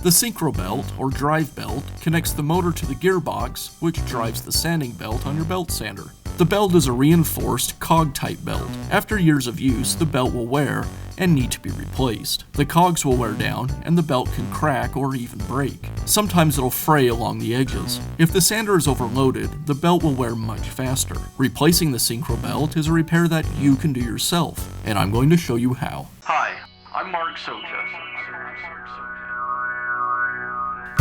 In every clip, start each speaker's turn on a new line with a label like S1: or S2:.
S1: The Syncro Belt, or drive belt, connects the motor to the gearbox, which drives the sanding belt on your belt sander. The belt is a reinforced cog-type belt. After years of use, the belt will wear and need to be replaced. The cogs will wear down, and the belt can crack or even break. Sometimes it'll fray along the edges. If the sander is overloaded, the belt will wear much faster. Replacing the Syncro Belt is a repair that you can do yourself, and I'm going to show you how.
S2: Hi, I'm Mark Socha.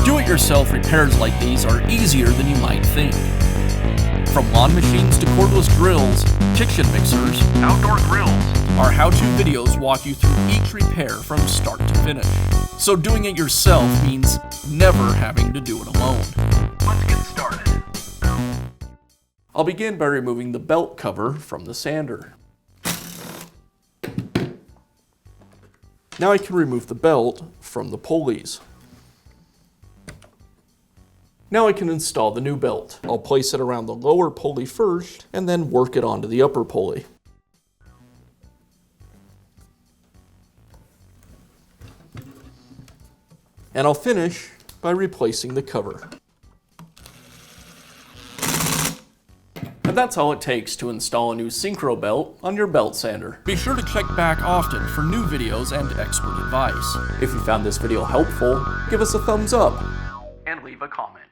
S1: Do-it-yourself repairs like these are easier than you might think. From lawn machines to cordless drills, kitchen mixers,
S2: Outdoor grills.
S1: our how-to videos walk you through each repair from start to finish. So doing it yourself means never having to do it alone.
S2: Let's get started.
S1: I'll begin by removing the belt cover from the sander. Now I can remove the belt from the pulleys. Now I can install the new belt. I'll place it around the lower pulley first and then work it onto the upper pulley. And I'll finish by replacing the cover. And that's all it takes to install a new Syncro Belt on your belt sander. Be sure to check back often for new videos and expert advice. If you found this video helpful, give us a thumbs up.
S2: And leave a comment.